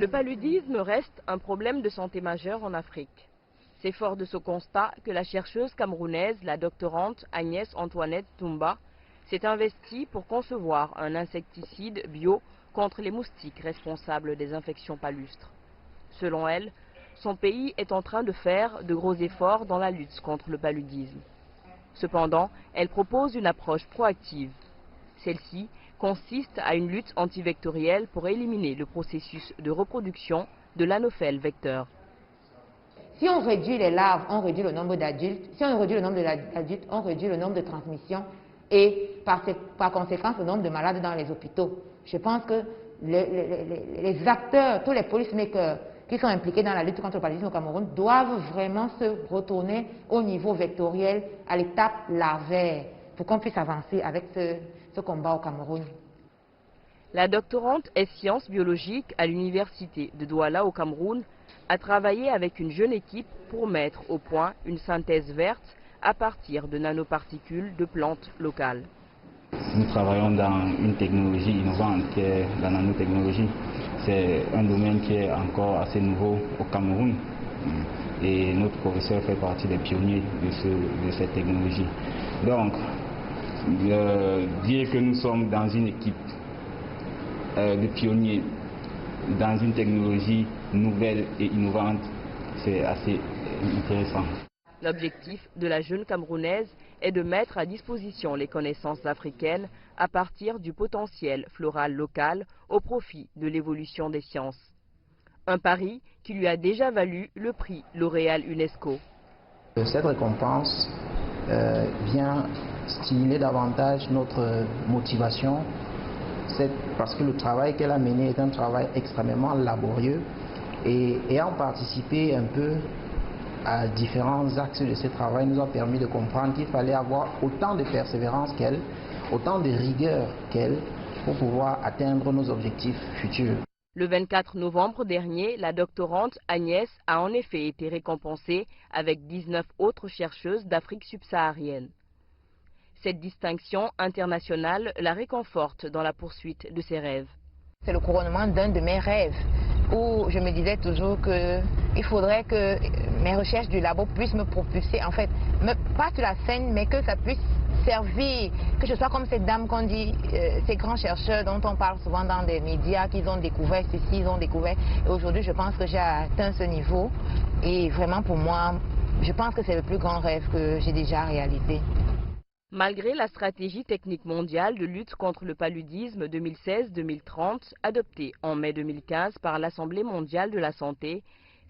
Le paludisme reste un problème de santé majeur en Afrique. C'est fort de ce constat que la chercheuse camerounaise, la doctorante Agnès Antoinette Toumba, s'est investie pour concevoir un insecticide bio contre les moustiques responsables des infections palustres. Selon elle, son pays est en train de faire de gros efforts dans la lutte contre le paludisme. Cependant, elle propose une approche proactive. Celle-ci consiste à une lutte antivectorielle pour éliminer le processus de reproduction de l'anophèle vecteur. Si on réduit les larves, on réduit le nombre d'adultes. Si on réduit le nombre d'adultes, on réduit le nombre de transmissions et par conséquent le nombre de malades dans les hôpitaux. Je pense que les acteurs, tous les policymakers qui sont impliqués dans la lutte contre le paludisme au Cameroun doivent vraiment se retourner au niveau vectoriel, à l'étape larvaire, pour qu'on puisse avancer avec ce combat au Cameroun. La doctorante en sciences biologiques à l'université de Douala au Cameroun a travaillé avec une jeune équipe pour mettre au point une synthèse verte à partir de nanoparticules de plantes locales. Nous travaillons dans une technologie innovante qui est la nanotechnologie. C'est un domaine qui est encore assez nouveau au Cameroun et notre professeur fait partie des pionniers de cette technologie. Donc, dire que nous sommes dans une équipe de pionniers dans une technologie nouvelle et innovante, c'est assez intéressant. L'objectif de la jeune Camerounaise est de mettre à disposition les connaissances africaines à partir du potentiel floral local au profit de l'évolution des sciences. Un pari qui lui a déjà valu le prix L'Oréal UNESCO. Cette récompense vient stimuler davantage notre motivation, parce que le travail qu'elle a mené est un travail extrêmement laborieux et ayant participé un peu à différents axes de ce travail nous a permis de comprendre qu'il fallait avoir autant de persévérance qu'elle, autant de rigueur qu'elle pour pouvoir atteindre nos objectifs futurs. Le 24 novembre dernier, la doctorante Agnès a en effet été récompensée avec 19 autres chercheuses d'Afrique subsaharienne. Cette distinction internationale la réconforte dans la poursuite de ses rêves. C'est le couronnement d'un de mes rêves, où je me disais toujours qu'il faudrait que mes recherches du labo puissent me propulser, en fait, pas sur la scène, mais que ça puisse servir, que je sois comme cette dame qu'on dit, ces grands chercheurs dont on parle souvent dans des médias, qu'ils ont découvert ceci, ils ont découvert. Et aujourd'hui, je pense que j'ai atteint ce niveau. Et vraiment, pour moi, je pense que c'est le plus grand rêve que j'ai déjà réalisé. Malgré la stratégie technique mondiale de lutte contre le paludisme 2016-2030 adoptée en mai 2015 par l'Assemblée mondiale de la santé,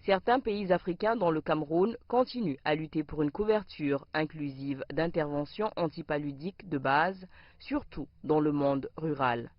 certains pays africains dont le Cameroun continuent à lutter pour une couverture inclusive d'interventions antipaludiques de base, surtout dans le monde rural.